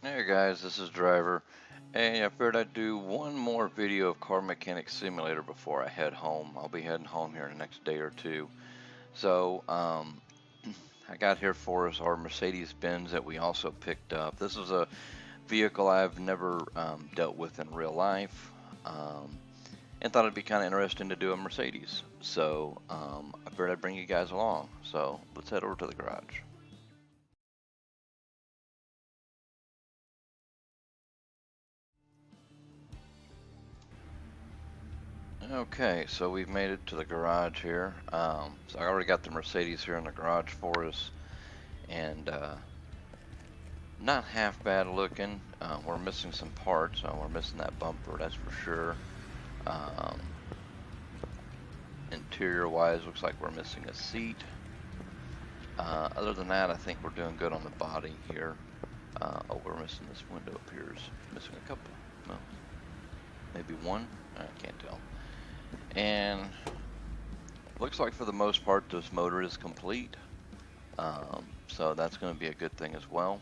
Hey guys, this is Driver. Hey, I figured I'd do one more video of Car Mechanic Simulator before I head home. I'll be heading home here in the next day or two. So, I got here for us our Mercedes Benz that we also picked up. This is a vehicle I've never dealt with in real life, and thought it'd be kind of interesting to do a Mercedes. So, I figured I'd bring you guys along. So, let's head over to the garage. Okay, so we've made it to the garage here. So I already got the Mercedes here in the garage for us, and not half bad looking. We're missing some parts. We're missing that bumper, that's for sure. Um, Interior-wise, looks like we're missing a seat. Other than that, I think we're doing good on the body here. Oh, we're missing this window up here. Missing a couple. No, maybe one. I can't tell. And looks like for the most part this motor is complete, so that's going to be a good thing as well.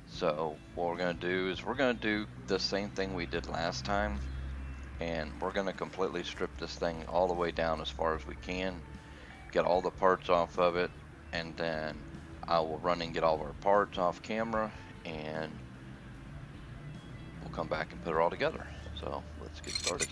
So what we're going to do is we're going to do the same thing we did last time, and we're going to completely strip this thing all the way down as far as we can, get all the parts off of it, and then I will run and get all of our parts off camera, and we'll come back and put it all together. So let's get started.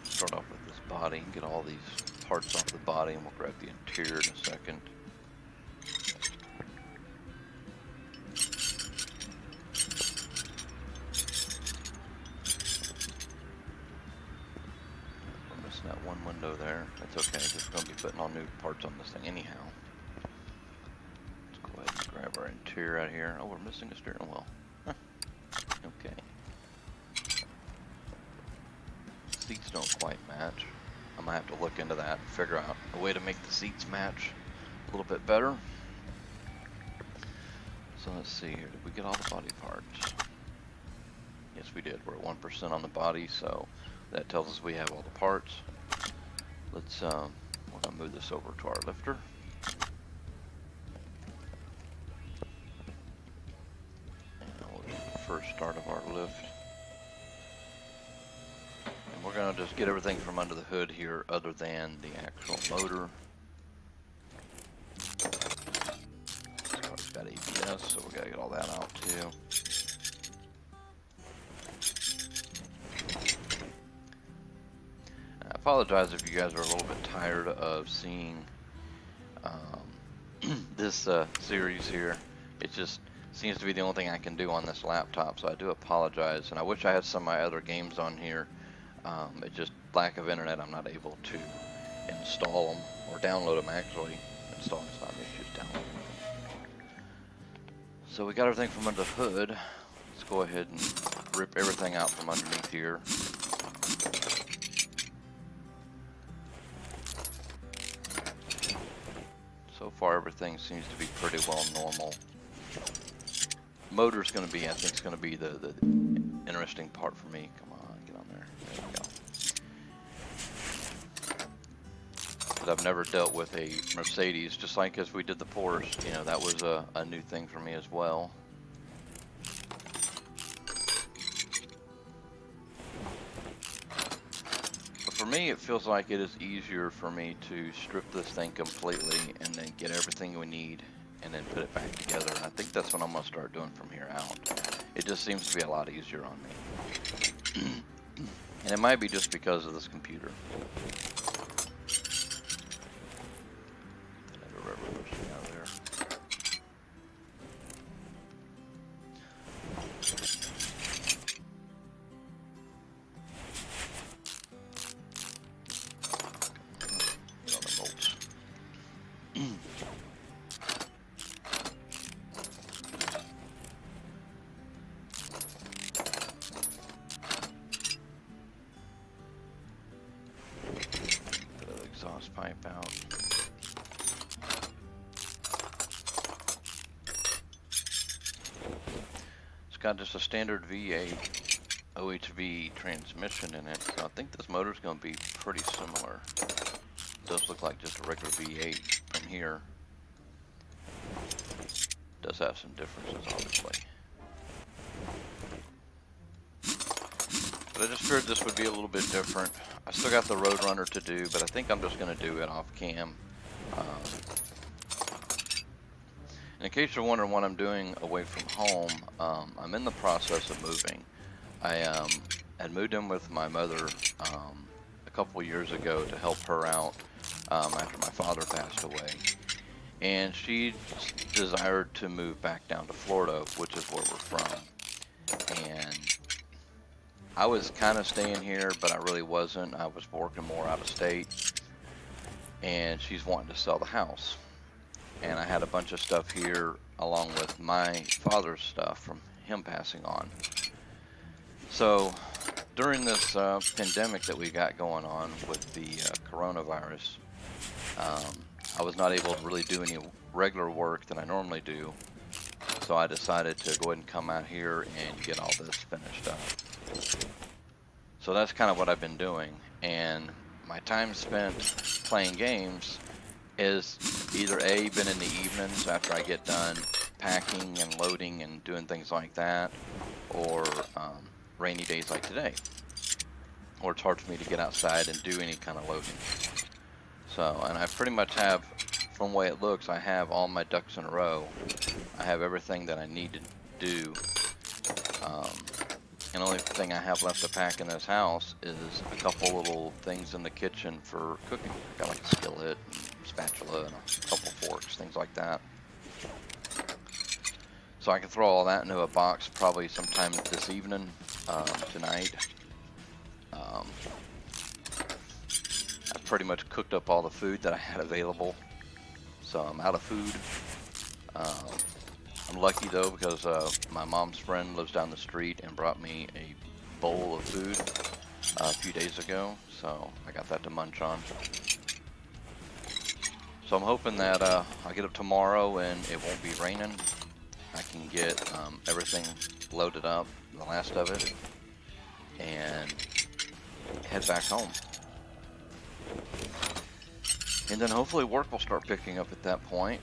Start off with this body and get all these parts off the body, and we'll grab the interior in a second. We're missing that one window there. That's okay, because we're going to be putting all new parts on this thing anyhow. Let's go ahead and grab our interior out here. Oh, we're missing a steering wheel. Huh. Okay. Seats don't quite match. I'm going to have to look into that and figure out a way to make the seats match a little bit better. So let's see here. Did we get all the body parts? Yes, we did. We're at 1% on the body, so that tells us we have all the parts. Let's, we're going to move this over to our lifter. And we'll do the first start of our lift. And we're going to just get everything from under the hood here other than the actual motor. It's got ABS, so we got to get all that out too. I apologize if you guys are a little bit tired of seeing this series here. It just seems to be the only thing I can do on this laptop, so I do apologize, and I wish I had some of my other games on here. It's just lack of internet. I'm not able to install them or download them. Actually, installing is not an issue, just download them. So we got everything from under the hood. Let's go ahead and rip everything out from underneath here. So far, everything seems to be pretty well normal. Motor's going to be, I think, it's going to be the interesting part for me. Come on, get on there. There we go. But I've never dealt with a Mercedes, just like as we did the Porsche. You know, that was a new thing for me as well. For me, it feels like it is easier for me to strip this thing completely and then get everything we need and then put it back together. And I think that's what I'm going to start doing from here out. It just seems to be a lot easier on me. And it might be just because of this computer. Exhaust pipe out. It's got just a standard V8 OHV transmission in it, so I think this motor's going to be pretty similar. It does look like just a regular V8 from here. Does have some differences, obviously. But I just figured this would be a little bit different. I still got the Roadrunner to do, but I think I'm just going to do it off cam. In case you're wondering what I'm doing away from home, I'm in the process of moving. I had moved in with my mother a couple years ago to help her out after my father passed away. And she desired to move back down to Florida, which is where we're from. And I was kind of staying here, but I really wasn't. I was working more out of state. And she's wanting to sell the house. And I had a bunch of stuff here along with my father's stuff from him passing on. So during this pandemic that we got going on with the coronavirus, I was not able to really do any regular work that I normally do. So I decided to go ahead and come out here and get all this finished up. So that's kind of what I've been doing. And my time spent playing games is either A, been in the evenings after I get done packing and loading and doing things like that, or rainy days like today, or it's hard for me to get outside and do any kind of loading. So, and I pretty much have, from the way it looks, I have all my ducks in a row. I have everything that I need to do. And the only thing I have left to pack in this house is a couple little things in the kitchen for cooking. Got like a skillet, and spatula, and a couple forks, things like that. So I can throw all that into a box probably sometime this evening, tonight. I've pretty much cooked up all the food that I had available, so I'm out of food. I'm lucky though because my mom's friend lives down the street and brought me a bowl of food a few days ago, so I got that to munch on. So I'm hoping that I'll get up tomorrow and it won't be raining. I can get everything loaded up, the last of it, and head back home. And then hopefully work will start picking up at that point,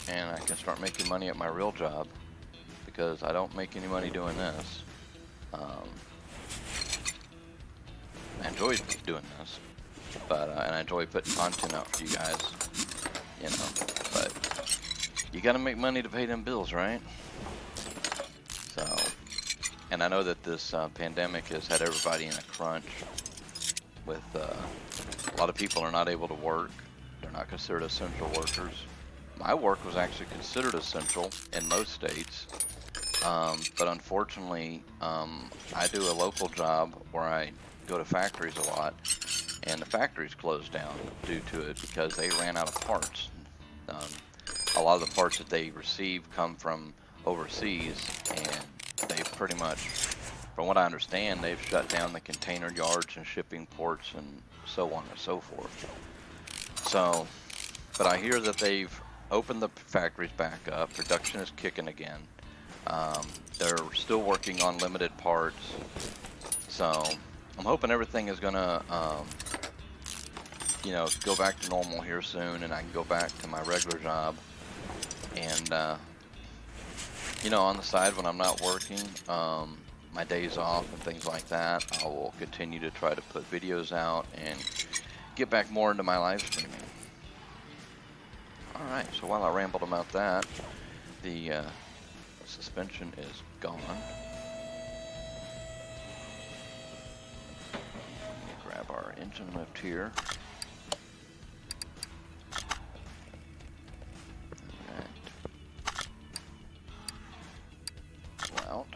and I can start making money at my real job, because I don't make any money doing this. I enjoy doing this, but and I enjoy putting content out for you guys, you know, but you gotta make money to pay them bills, right? So, and I know that this pandemic has had everybody in a crunch with a lot of people are not able to work. They're not considered essential workers. My work was actually considered essential in most states, but unfortunately, I do a local job where I go to factories a lot, and the factories closed down due to it because they ran out of parts. A lot of the parts that they receive come from overseas, and they've pretty much, from what I understand, they've shut down the container yards and shipping ports and so on and so forth. So, but I hear that they've opened the factories back up, production is kicking again. They're still working on limited parts, so I'm hoping everything is gonna, you know, go back to normal here soon, and I can go back to my regular job. And you know, on the side when I'm not working, my days off and things like that, I will continue to try to put videos out and get back more into my live streaming. Alright, so while I rambled about that, the suspension is gone. Grab our engine lift here. Out.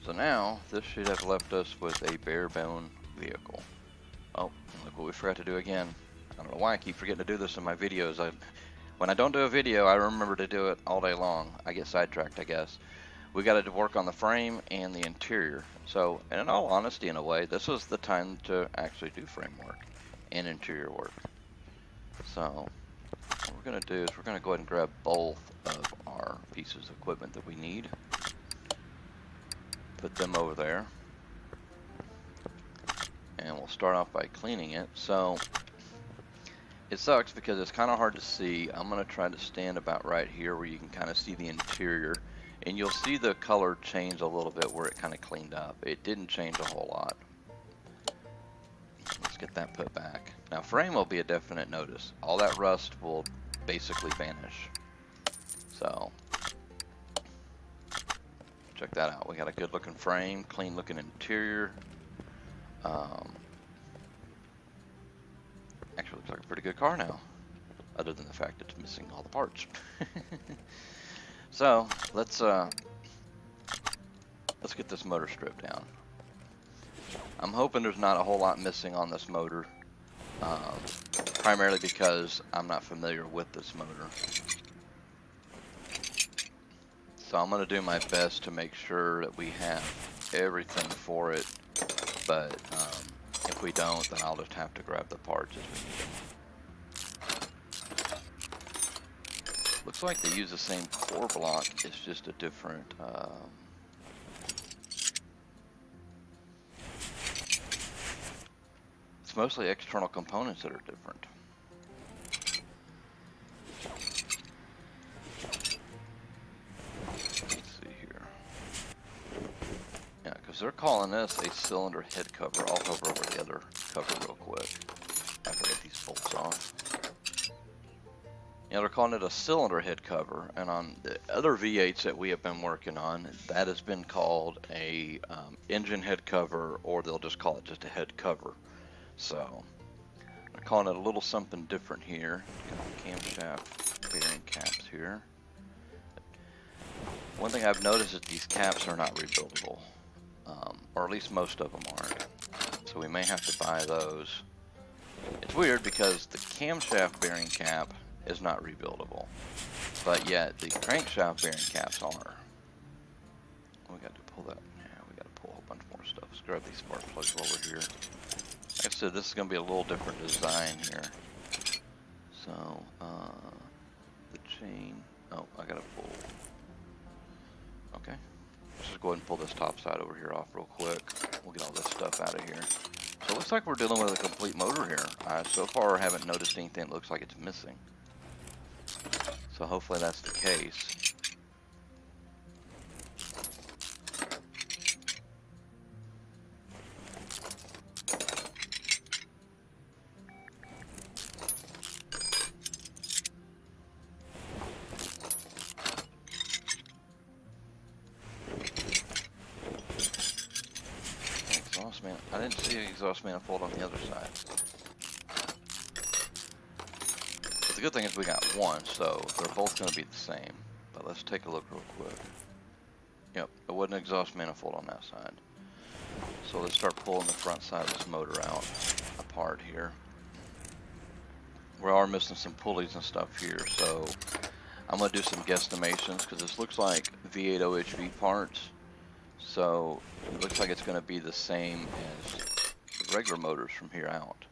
So now, this should have left us with a bare bone vehicle. Oh, look what we forgot to do again. I don't know why I keep forgetting to do this in my videos. When I don't do a video, I remember to do it all day long. I get sidetracked, I guess. We got to work on the frame and the interior. So, and in all honesty, in a way, this was the time to actually do frame work and interior work. So, what we're going to do is we're going to go ahead and grab both of our pieces of equipment that we need. put them over there. And we'll start off by cleaning it. So it sucks because it's kind of hard to see. I'm going to try to stand about right here where you can kind of see the interior. And you'll see the color change a little bit where it kind of cleaned up. It didn't change a whole lot. Let's get that put back. Now frame will be a definite notice. All that rust will basically vanish. So check that out. We got a good looking frame, clean looking interior. Actually looks like a pretty good car now, other than the fact it's missing all the parts. So let's get this motor stripped down. I'm hoping there's not a whole lot missing on this motor, primarily because I'm not familiar with this motor. So I'm going to do my best to make sure that we have everything for it, but if we don't, then I'll just have to grab the parts as we need them. Looks like they use the same core block, it's just a different it's mostly external components that are different. They're calling this a cylinder head cover. I'll hover over the other cover real quick after I get these bolts off. Yeah, they're calling it a cylinder head cover, and on the other V8s that we have been working on, that has been called a engine head cover, or they'll just call it just a head cover. So they're calling it a little something different here. Got the camshaft bearing caps here. One thing I've noticed is these caps are not rebuildable. Or at least most of them aren't. So we may have to buy those. It's weird because the camshaft bearing cap is not rebuildable, but yet the crankshaft bearing caps are. We got to pull that. Yeah, we got to pull a whole bunch more stuff. Let's grab these spark plugs while we're here. Like I said, this is going to be a little different design here. So the chain. Oh, I got to pull. Okay. Let's just go ahead and pull this top side over here off real quick. We'll get all this stuff out of here. So it looks like we're dealing with a complete motor here. So far I haven't noticed anything that looks like it's missing. So hopefully that's the case. I didn't see an exhaust manifold on the other side. But the good thing is we got one, so they're both going to be the same. But let's take a look real quick. Yep, there wasn't an exhaust manifold on that side. So let's start pulling the front side of this motor out apart here. We are missing some pulleys and stuff here, so I'm going to do some guesstimations because this looks like V8 OHV parts. So it looks like it's going to be the same as the regular motors from here out,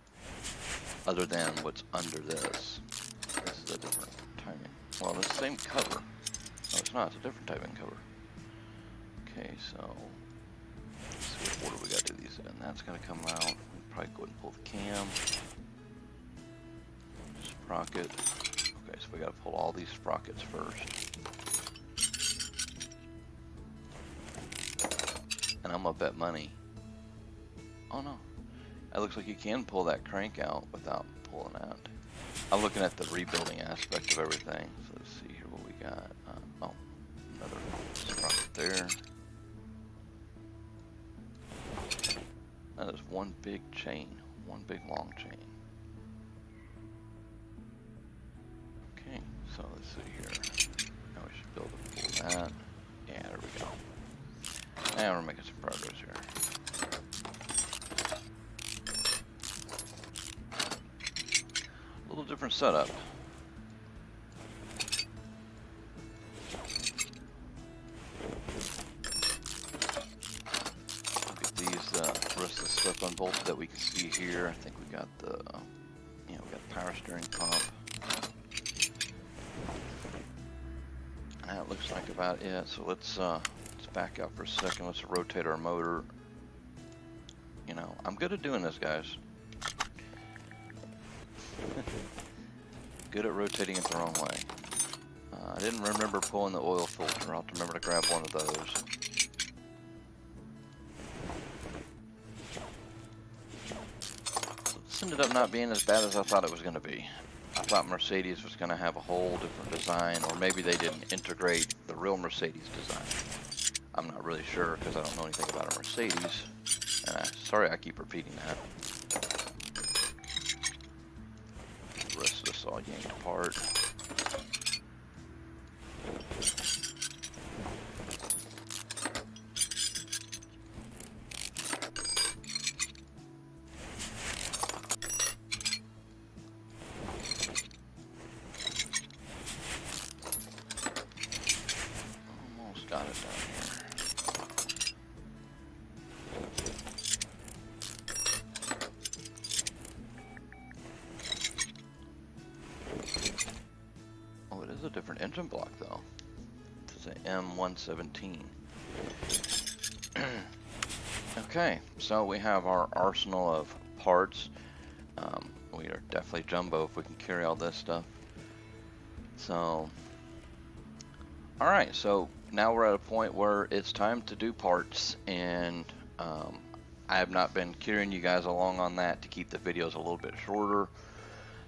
other than what's under this. This is a different timing. Well, it's the same cover. No, it's not. It's a different timing cover. Okay, so let's see what order we got to do these in. That's going to come out. We'll probably go ahead and pull the cam. Sprocket. Okay, so we got to pull all these sprockets first. And I'm gonna bet money. Oh no, it looks like you can pull that crank out without pulling out. I'm looking at the rebuilding aspect of everything. So let's see here what we got. Oh, another sprocket there. That is one big chain, one big long chain. Okay, so let's see here. Now we should be able to pull that. Yeah, there we go. Now we're making some progress here. A little different setup. Get these rest of the stuff unbolted that we can see here. I think we got the, we got the power steering pump. And that looks like about it. So let's back out for a second. Let's rotate our motor. You know, I'm good at doing this, guys. Good at rotating it the wrong way. I didn't remember pulling the oil filter. I'll have to remember to grab one of those. So this ended up not being as bad as I thought it was going to be. I thought Mercedes was going to have a whole different design, or maybe they didn't integrate the real Mercedes design. I'm not really sure because I don't know anything about a Mercedes. Sorry I keep repeating that. The rest of this all yanked apart. Almost got it down here. A different engine block though. It's an M117. Okay, so we have our arsenal of parts. We are definitely jumbo if we can carry all this stuff. So, alright, so now we're at a point where it's time to do parts, and I have not been carrying you guys along on that to keep the videos a little bit shorter.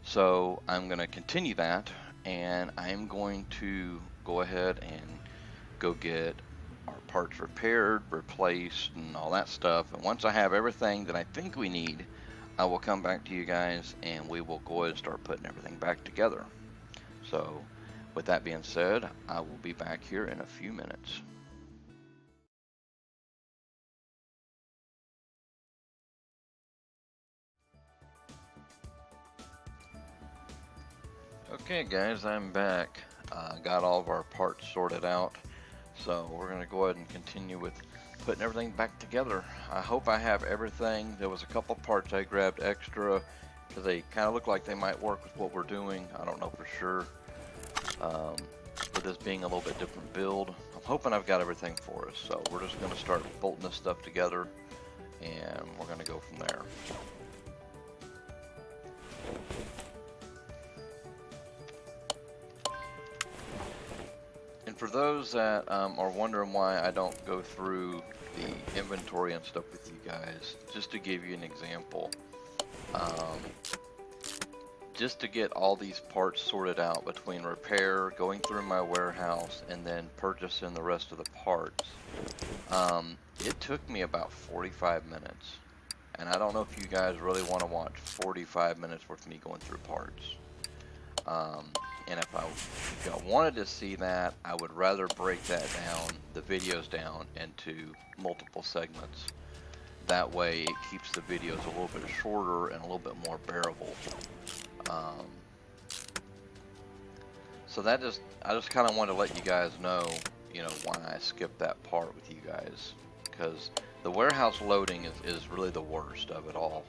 So I'm going to continue that, and I'm going to go ahead and go get our parts repaired, replaced, and all that stuff. And once I have everything that I think we need, I will come back to you guys and we will go ahead and start putting everything back together. So with that being said, I will be back here in a few minutes. Okay guys, I'm back. Got all of our parts sorted out, so we're going to go ahead and continue with putting everything back together. I hope I have everything. There was a couple parts I grabbed extra because they kind of look like they might work with what we're doing. I don't know for sure. With this being a little bit different build, I'm hoping I've got everything for us. So we're just going to start bolting this stuff together, and we're going to go from there. And for those that are wondering why I don't go through the inventory and stuff with you guys, just to give you an example, just to get all these parts sorted out between repair, going through my warehouse, and then purchasing the rest of the parts, it took me about 45 minutes. And I don't know if you guys really want to watch 45 minutes worth of me going through parts. And if y'all wanted to see that, I would rather break that down, the videos down, into multiple segments. That way it keeps the videos a little bit shorter and a little bit more bearable. So I just kind of wanted to let you guys know, you know, why I skipped that part with you guys. Because the warehouse loading is really the worst of it all.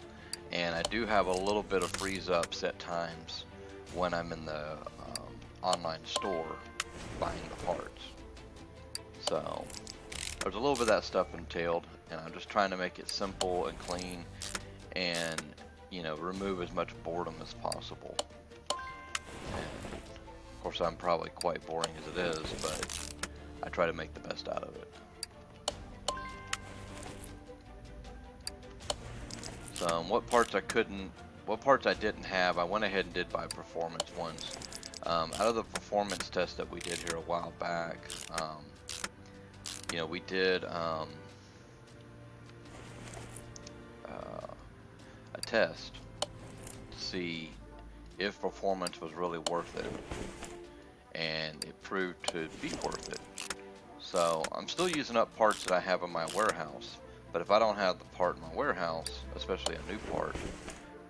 And I do have a little bit of freeze ups at times when I'm in the online store buying the parts. So there's a little bit of that stuff entailed, and I'm just trying to make it simple and clean, and you know, remove as much boredom as possible. And of course I'm probably quite boring as it is, but I try to make the best out of it. So what parts I didn't have, I went ahead and did buy performance ones. Out of the performance test that we did here a while back, you know, we did a test to see if performance was really worth it, and it proved to be worth it. So I'm still using up parts that I have in my warehouse, but if I don't have the part in my warehouse, especially a new part,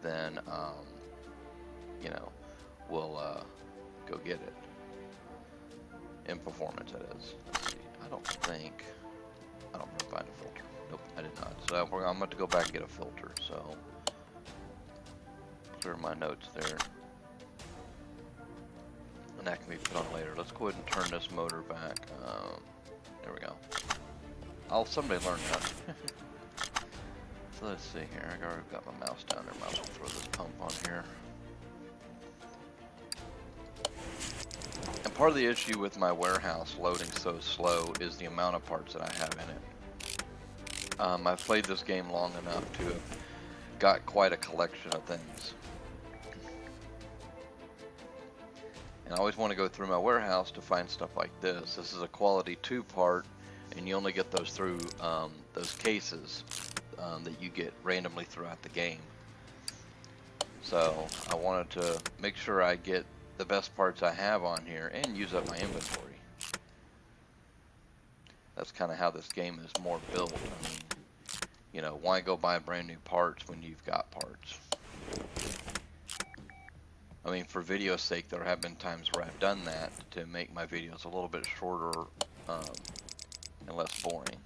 then you know, we'll go get it. In performance, it is. Let's see. I don't remember buying a filter. Nope, I did not. So I'm about to go back and get a filter. So clear my notes there, and that can be put on later. Let's go ahead and turn this motor back. There we go. I'll someday learn that. So let's see here. I already got my mouse down there. Might as well throw this pump on here. And part of the issue with my warehouse loading so slow is the amount of parts that I have in it. I've played this game long enough to have got quite a collection of things. And I always want to go through my warehouse to find stuff like this. This is a quality 2 part, and you only get those through those cases that you get randomly throughout the game. So I wanted to make sure I get the best parts I have on here and use up my inventory. That's kind of how this game is more built. I mean, you know, why go buy brand new parts when you've got parts? I mean, for video's sake, there have been times where I've done that to make my videos a little bit shorter and less boring.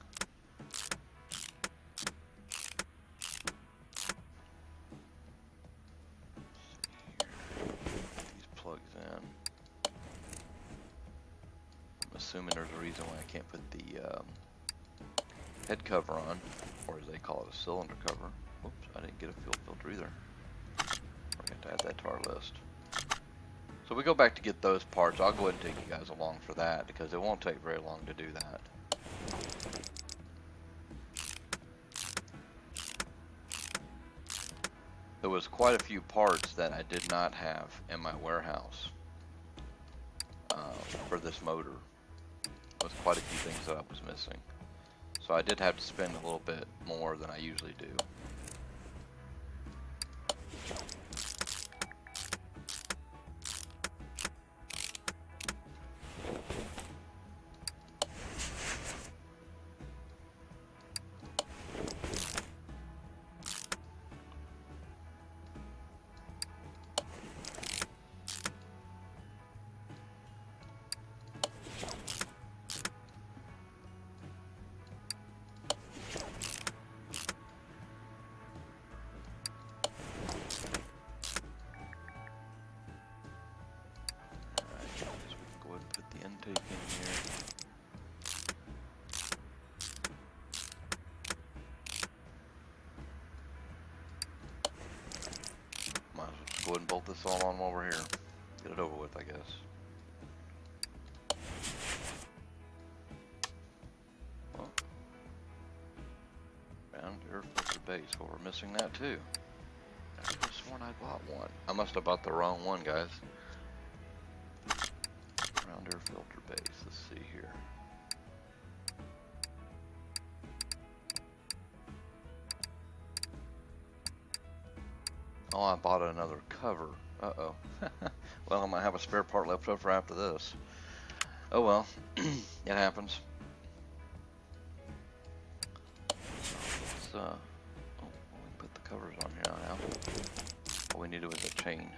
These plugs in. I'm assuming there's a reason why I can't put the head cover on, or as they call it, a cylinder cover. Whoops, I didn't get a fuel filter either. We're going to add that to our list. So we go back to get those parts. I'll go ahead and take you guys along for that because it won't take very long to do that. There was quite a few parts that I did not have in my warehouse for this motor. There was quite a few things that I was missing. So I did have to spend a little bit more than I usually do. Intake in here. Might as well just go ahead and bolt this all on while we're here. Get it over with, I guess. Well, round air filter base. Well, we're missing that too. I could have sworn I bought one. I must have bought the wrong one, guys. Air filter base. Let's see here. Oh, I bought another cover. Uh-oh. Well, I might have a spare part left over after this. Oh well, it happens. Let's, oh, we can put the covers on here now. All we needed was a chain.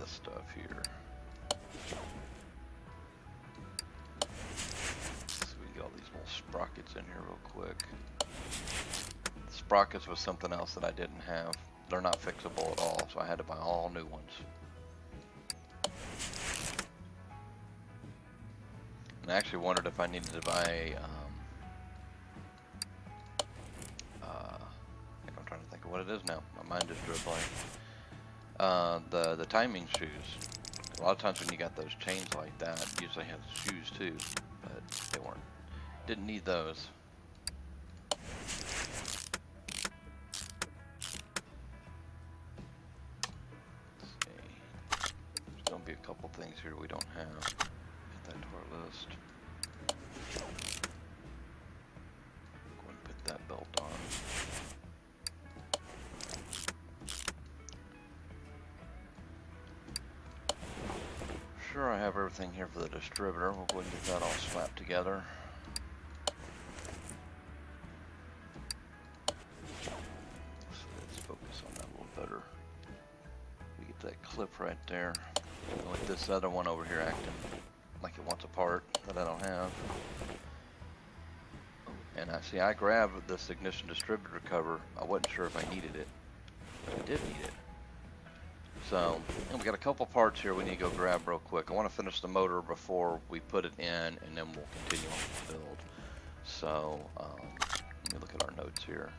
Stuff here. So we got all these little sprockets in here real quick. The sprockets was something else that I didn't have. They're not fixable at all, so I had to buy all new ones. And I actually wondered if I needed to buy I'm trying to think of what it is now. My mind just drew a blank. The timing shoes. A lot of times when you got those chains like that, you usually have shoes too, but they weren't. Didn't need those. Let's see. There's gonna be a couple things here we don't have. Add that to our list. Go and put that belt on. Sure, I have everything here for the distributor. We'll go ahead and get that all slapped together. So let's focus on that a little better. We get that clip right there. With this other one over here acting like it wants a part that I don't have. And I grabbed this ignition distributor cover. I wasn't sure if I needed it, but I did need it. So, and we got a couple parts here we need to go grab real quick. I want to finish the motor before we put it in, and then we'll continue on with the build. So, let me look at our notes here.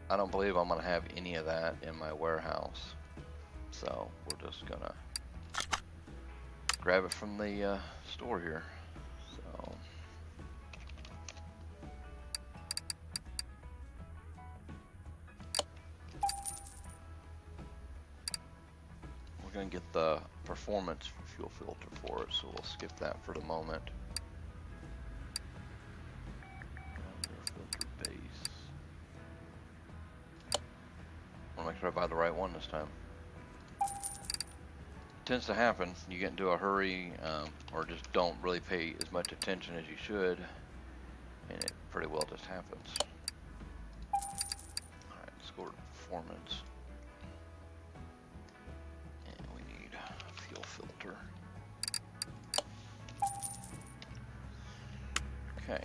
I don't believe I'm going to have any of that in my warehouse. So, we're just going to grab it from the store here. So, we're going to get the performance fuel filter for it, so we'll skip that for the moment. Filter base. I want to make sure I buy the right one this time. Tends to happen. You get into a hurry, or just don't really pay as much attention as you should, and it pretty well just happens. Alright, let's go to performance. And we need a fuel filter. Okay.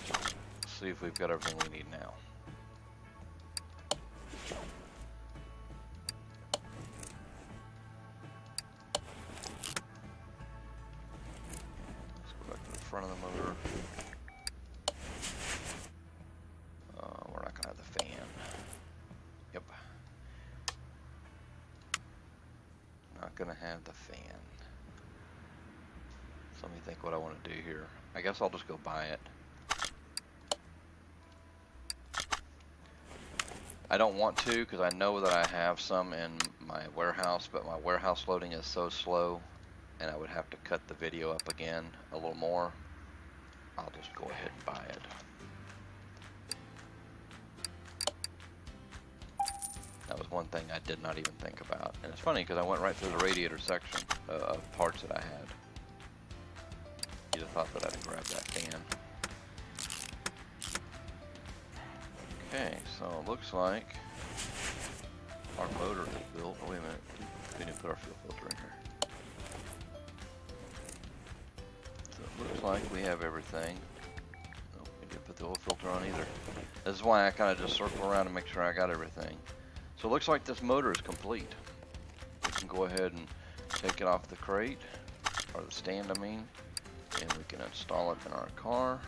Let's see if we've got everything we need now. Front of the motor. We're not gonna have the fan. Yep. Not gonna have the fan. So let me think what I want to do here. I guess I'll just go buy it. I don't want to because I know that I have some in my warehouse, but my warehouse loading is so slow and I would have to cut the video up again a little more. I'll just go ahead and buy it. That was one thing I did not even think about. And it's funny because I went right through the radiator section of parts that I had. You'd have thought that I'd grab that fan. Okay, so it looks like our motor is built. Oh, wait a minute. We didn't put our fuel filter in here. Looks like we have everything. Oh, we didn't put the oil filter on either. This is why I kind of just circle around and make sure I got everything. So it looks like this motor is complete. We can go ahead and take it off the crate, or the stand I mean, and we can install it in our car.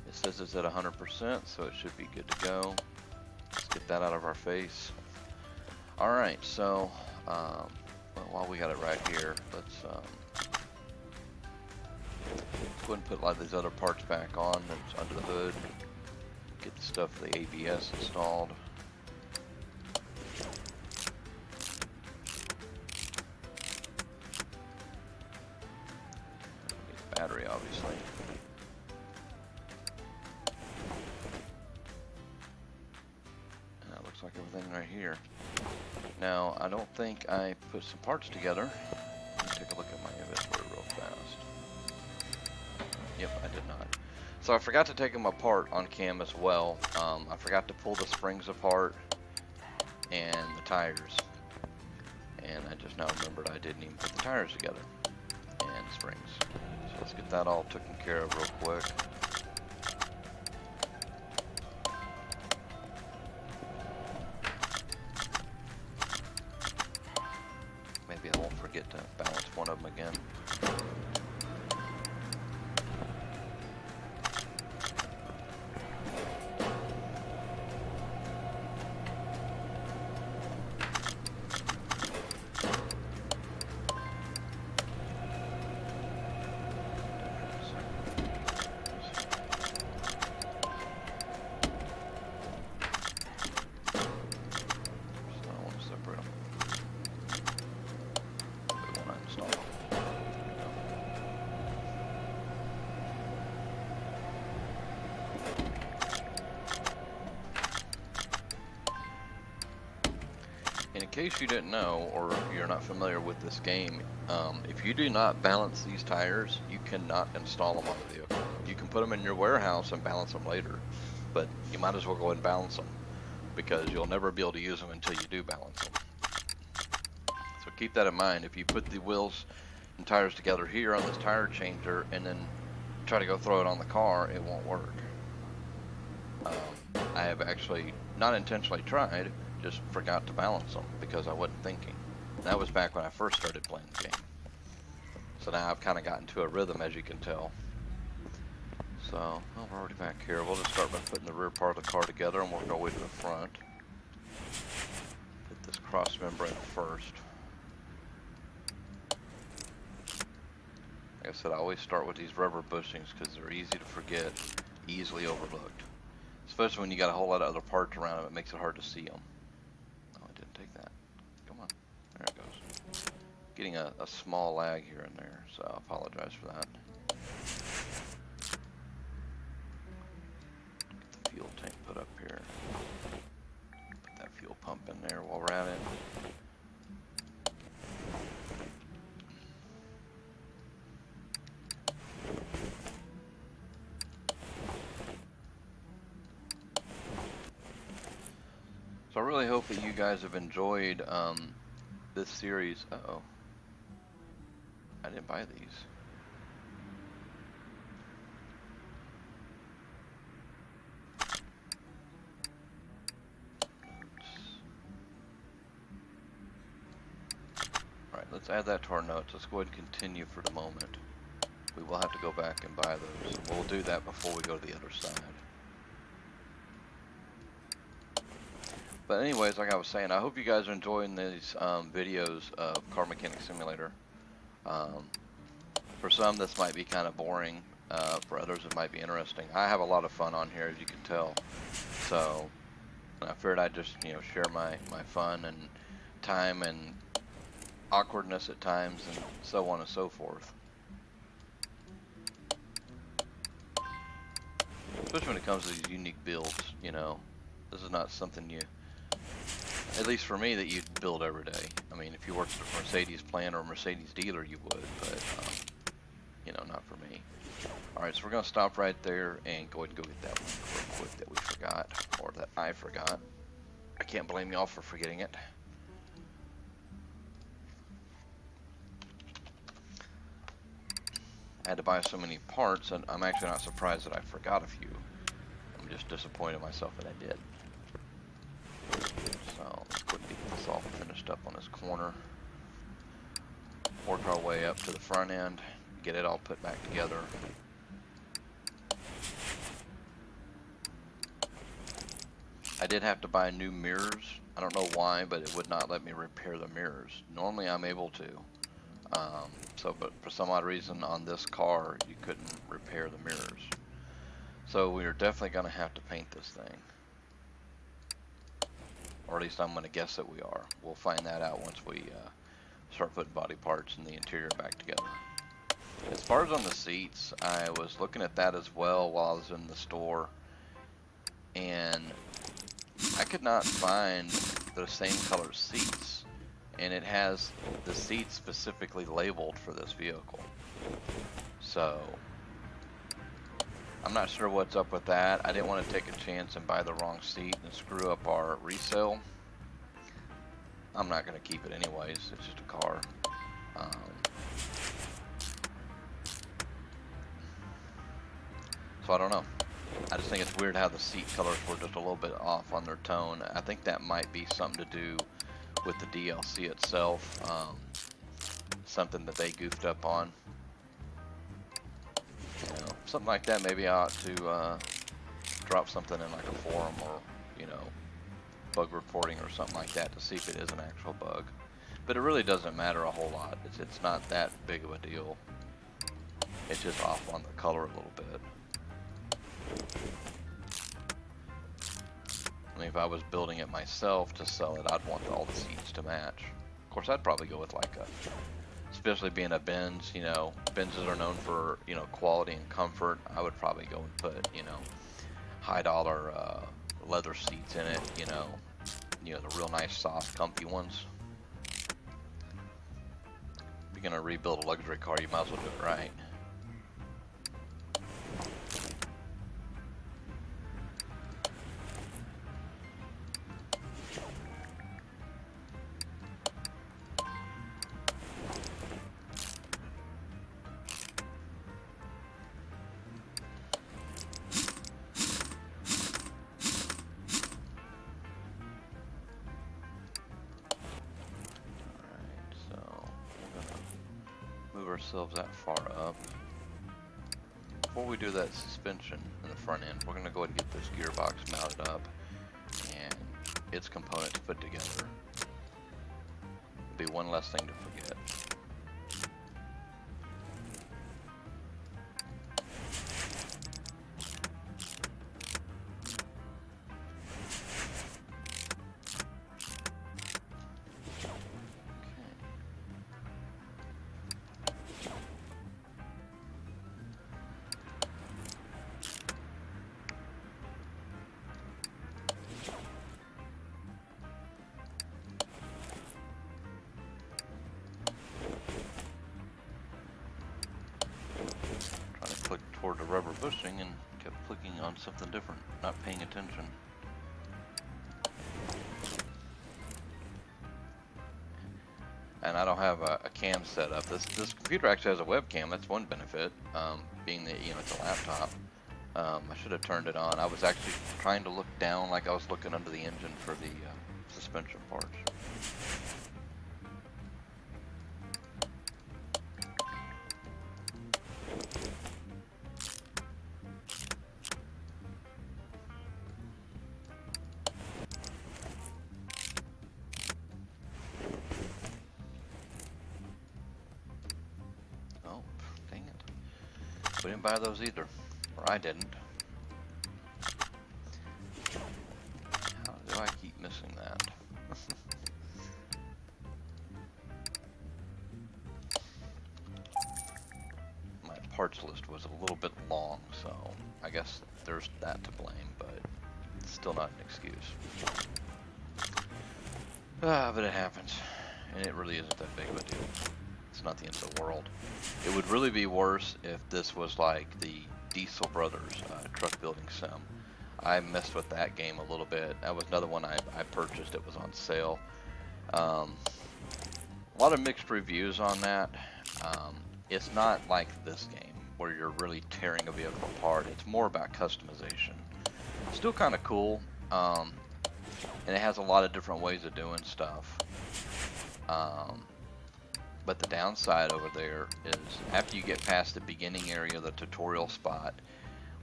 It says it's at 100%, so it should be good to go. Let's get that out of our face. Alright, so well, while we got it right here, let's go ahead and put a lot of these other parts back on that's under the hood. Get the stuff for the ABS installed. Get the battery, obviously. And that looks like everything right here. Now, I don't think I put some parts together. Let me take a look at my inventory real fast. Yep, I did not. So I forgot to take them apart on cam as well. I forgot to pull the springs apart and the tires. And I just now remembered I didn't even put the tires together and springs. So let's get that all taken care of real quick. Maybe I won't forget to balance one of them again. In case you didn't know, or you're not familiar with this game, if you do not balance these tires, you cannot install them on the vehicle. You can put them in your warehouse and balance them later, but you might as well go ahead and balance them, because you'll never be able to use them until you do balance them. keep that in mind. If you put the wheels and tires together here on this tire changer and then try to go throw it on the car, it won't work. I have actually not intentionally tried, just forgot to balance them because I wasn't thinking. That was back when I first started playing the game. So now I've kind of gotten to a rhythm, as you can tell. So, well, we're already back here. We'll just start by putting the rear part of the car together and work our way to the front. Put this cross membrane first. Like I said, I always start with these rubber bushings because they're easy to forget, easily overlooked. Especially when you got a whole lot of other parts around them, it makes it hard to see them. Oh, I didn't take that. Come on. There it goes. Getting a small lag here and there, so I apologize for that. Get the fuel tank put up here. Put that fuel pump in there while we're at it. So I really hope that you guys have enjoyed this series. Uh-oh. I didn't buy these. Alright, let's add that to our notes. Let's go ahead and continue for the moment. We will have to go back and buy those. We'll do that before we go to the other side. But anyways, like I was saying, I hope you guys are enjoying these videos of Car Mechanic Simulator. For some, this might be kind of boring. For others, it might be interesting. I have a lot of fun on here, as you can tell. So I figured I'd just, share my fun and time and awkwardness at times and so on and so forth. Especially when it comes to these unique builds, This is not something at least for me, that you'd build every day. I mean, if you worked at a Mercedes plant or a Mercedes dealer, you would, but, not for me. Alright, so we're going to stop right there and go ahead and go get that one real quick that we forgot, or that I forgot. I can't blame y'all for forgetting it. I had to buy so many parts, and I'm actually not surprised that I forgot a few. I'm just disappointed in myself that I did. So let's go ahead and get this all finished up on this corner. Work our way up to the front end, get it all put back together. I did have to buy new mirrors. I don't know why, but it would not let me repair the mirrors. Normally I'm able to. But for some odd reason on this car, you couldn't repair the mirrors. So we are definitely going to have to paint this thing. Or at least I'm going to guess that we are. We'll find that out once we start putting body parts and the interior back together. As far as on the seats, I was looking at that as well while I was in the store. And I could not find the same color seats. And it has the seats specifically labeled for this vehicle. So I'm not sure what's up with that. I didn't want to take a chance and buy the wrong seat and screw up our resale. I'm not going to keep it anyways. It's just a car. So I don't know. I just think it's weird how the seat colors were just a little bit off on their tone. I think that might be something to do with the DLC itself. Something that they goofed up on. Something like that. Maybe I ought to drop something in like a forum or, bug reporting or something like that to see if it is an actual bug. But it really doesn't matter a whole lot. It's not that big of a deal. It's just off on the color a little bit. I mean, if I was building it myself to sell it, I'd want all the seats to match. Of course, I'd probably go with like especially being a Benz, Benzes are known for, quality and comfort. I would probably go and put, high dollar leather seats in it, the real nice, soft, comfy ones. If you're gonna rebuild a luxury car, you might as well do it right. ourselves that far up. Before we do that suspension in the front end, we're going to go ahead and get this gearbox mounted up and its components put together. It'll be one less thing to forget. Click toward the rubber bushing and kept clicking on something different, not paying attention. And I don't have a cam set up. This computer actually has a webcam. That's one benefit, being that it's a laptop. I should have turned it on. I was actually trying to look down like I was looking under the engine for the suspension parts. We didn't buy those either, or I didn't. How do I keep missing that? My parts list was a little bit long, so I guess there's that to blame, but it's still not an excuse. But it happens, and it really isn't that big of a deal. It's not the end of the world. It would really be worse if this was like the Diesel Brothers truck building sim. I messed with that game a little bit. That was another one I purchased. It was on sale. A lot of mixed reviews on that. It's not like this game where you're really tearing a vehicle apart. It's more about customization. Still kind of cool. And it has a lot of different ways of doing stuff. But the downside over there is after you get past the beginning area, the tutorial spot,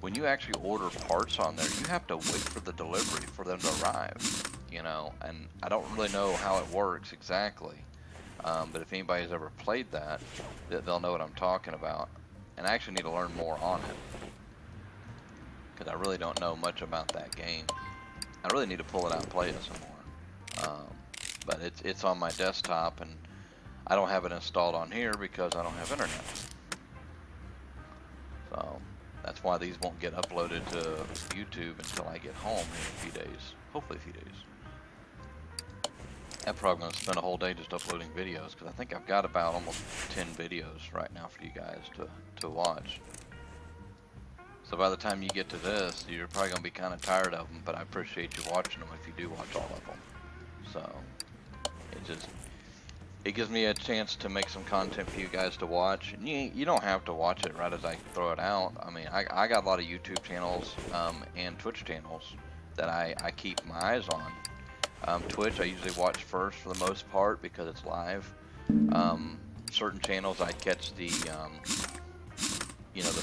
when you actually order parts on there, you have to wait for the delivery for them to arrive, and I don't really know how it works exactly. But if anybody's ever played that, they'll know what I'm talking about. And I actually need to learn more on it, because I really don't know much about that game. I really need to pull it out and play it some more. But it's on my desktop, and I don't have it installed on here because I don't have internet. So that's why these won't get uploaded to YouTube until I get home in a few days. Hopefully a few days. I'm probably going to spend a whole day just uploading videos, because I think I've got about almost 10 videos right now for you guys to watch. So by the time you get to this, you're probably going to be kind of tired of them, but I appreciate you watching them if you do watch all of them. So it gives me a chance to make some content for you guys to watch. And you don't have to watch it right as I throw it out. I mean, I got a lot of YouTube channels and Twitch channels that I keep my eyes on. Twitch I usually watch first for the most part because it's live. Certain channels I catch the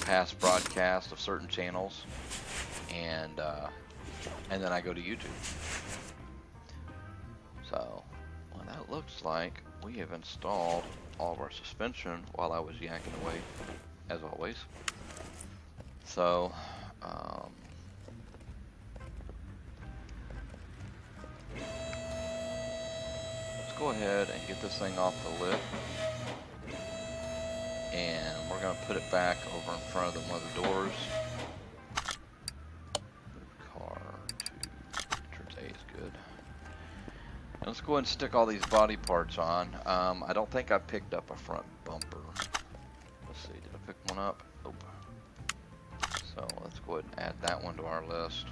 past broadcast of certain channels, and then I go to YouTube. So what that looks like, we have installed all of our suspension while I was yakking away, as always. So let's go ahead and get this thing off the lip, and we're going to put it back over in front of one of the doors. Car to entrance A is good. And let's go ahead and stick all these body parts on. I don't think I picked up a front bumper. Let's see, did I pick one up? Nope. So let's go ahead and add that one to our list.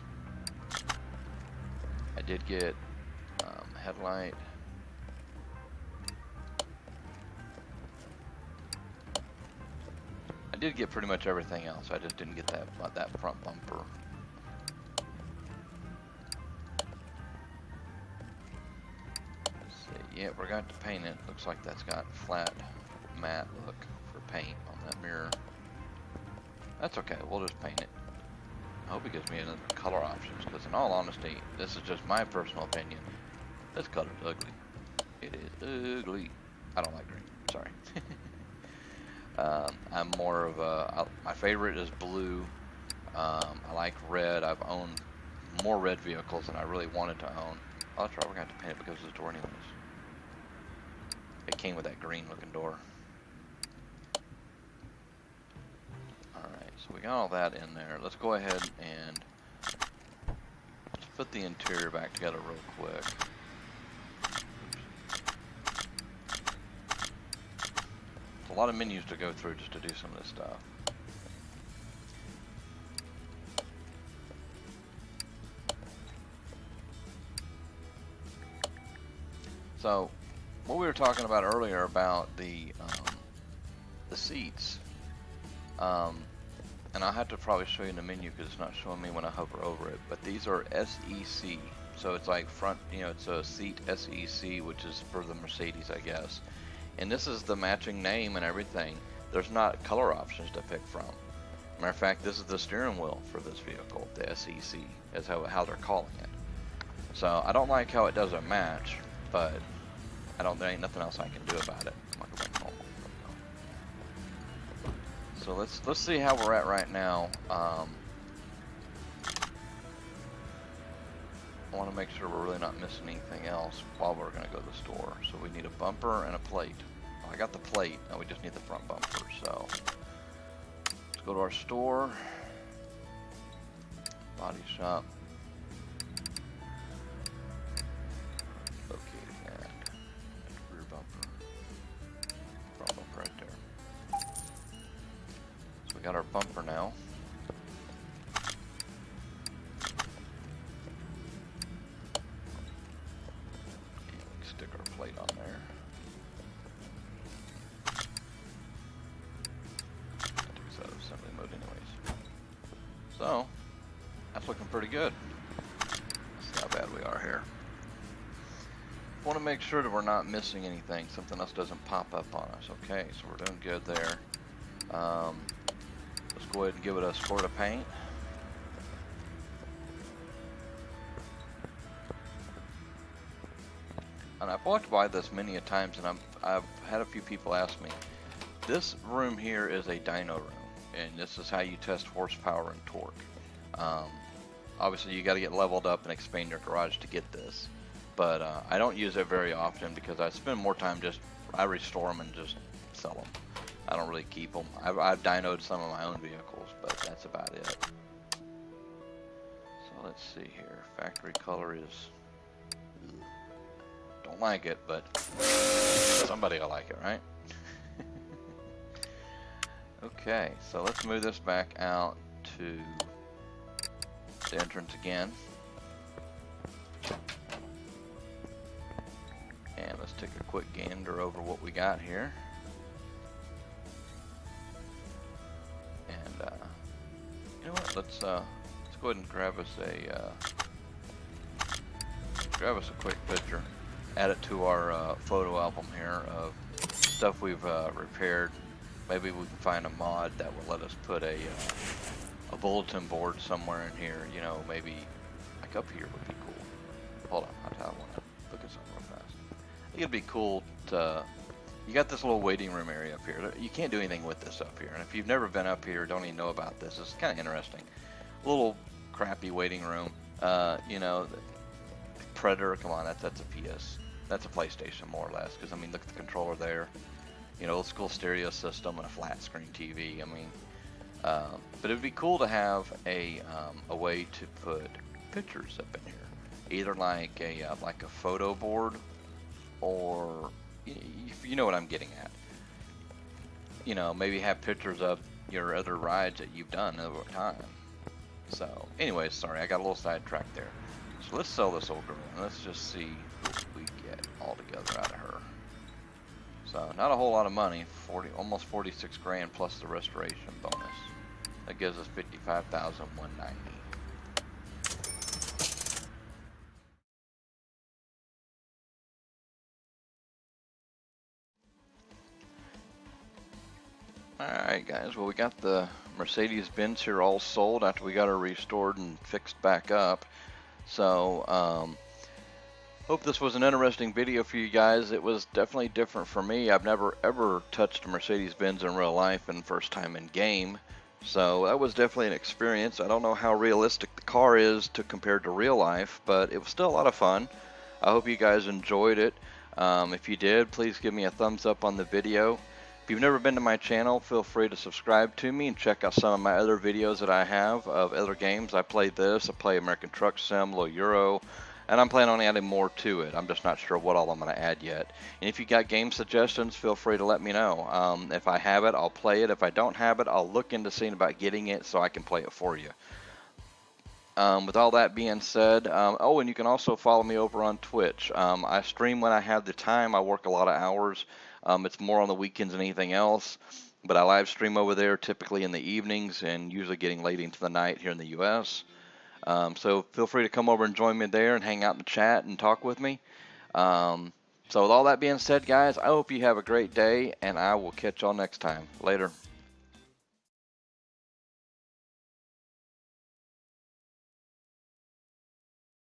I did get headlight. I did get pretty much everything else. I just didn't get that front bumper. Let's see. Yeah, we're going to paint it. Looks like that's got flat matte look for paint on that mirror. That's okay, we'll just paint it. I hope it gives me another color options, because in all honesty, this is just my personal opinion. This color's ugly. It is ugly. I don't like green, sorry. I'm more of a, my favorite is blue. I like red. I've owned more red vehicles than I really wanted to own. Oh, that's right, we're going to have to paint it because of this door anyways. It came with that green looking door. Alright, so we got all that in there. Let's go ahead and let's put the interior back together real quick. It's a lot of menus to go through just to do some of this stuff. So, what we were talking about earlier about the seats, and I'll have to probably show you in the menu because it's not showing me when I hover over it, but these are SEC, so it's like front, you know, it's a seat SEC, which is for the Mercedes, I guess, and this is the matching name and everything. There's not color options to pick from. Matter of fact, this is the steering wheel for this vehicle, the SEC, is how they're calling it. So I don't like how it doesn't match, but there ain't nothing else I can do about it. Come on, go back to normal. So let's see how we're at right now. I want to make sure we're really not missing anything else while we're going to go to the store. So we need a bumper and a plate. I got the plate, now we just need the front bumper. So let's go to our store, body shop. Got our bumper now. And stick our plate on there. That takes out of assembly mode anyways. So, that's looking pretty good. Let's see how bad we are here. Want to make sure that we're not missing anything, something else doesn't pop up on us. Okay, so we're doing good there. Let's go ahead and give it a squirt of paint. And I've walked by this many a times, and I've had a few people ask me, this room here is a dyno room, and this is how you test horsepower and torque. Obviously you got to get leveled up and expand your garage to get this, but I don't use it very often because I spend more time I restore them and just sell them. I don't really keep them. I've dynoed some of my own vehicles, but that's about it. So let's see here. Factory color is... Don't like it, but somebody will like it, right? Okay, so let's move this back out to the entrance again. And let's take a quick gander over what we got here. You know what? Let's go ahead and grab us a quick picture. Add it to our photo album here of stuff we've repaired. Maybe we can find a mod that will let us put a bulletin board somewhere in here. You know, maybe like up here would be cool. Hold on, I want to look at something real fast. I think it'd be cool to. You got this little waiting room area up here. You can't do anything with this up here. And if you've never been up here, don't even know about this, it's kind of interesting. A little crappy waiting room. You know, Predator, come on, that's a PS. That's a PlayStation more or less. Because, I mean, look at the controller there. You know, old school stereo system and a flat screen TV. I mean, but it'd be cool to have a way to put pictures up in here. Either like a photo board or... You know what I'm getting at. You know, maybe have pictures of your other rides that you've done over time. So, anyways, sorry, I got a little sidetracked there. So let's sell this old girl, and let's just see what we get all together out of her. So, not a whole lot of money, almost 46 grand plus the restoration bonus. That gives us 55,190. Alright guys, well we got the Mercedes Benz here all sold after we got her restored and fixed back up. So, hope this was an interesting video for you guys. It was definitely different for me. I've never ever touched a Mercedes Benz in real life and first time in game. So that was definitely an experience. I don't know how realistic the car is to compared to real life, but it was still a lot of fun. I hope you guys enjoyed it. If you did, please give me a thumbs up on the video. If you've never been to my channel, feel free to subscribe to me and check out some of my other videos that I have of other games. I play this, I play American Truck Sim, Little Euro, and I'm planning on adding more to it. I'm just not sure what all I'm going to add yet. And if you got game suggestions, feel free to let me know. If I have it, I'll play it. If I don't have it, I'll look into seeing about getting it so I can play it for you. With all that being said, oh, and you can also follow me over on Twitch. I stream when I have the time. I work a lot of hours. It's more on the weekends than anything else, but I live stream over there typically in the evenings and usually getting late into the night here in the US. So feel free to come over and join me there and hang out in the chat and talk with me. So with all that being said, guys, I hope you have a great day, and I will catch y'all next time. Later.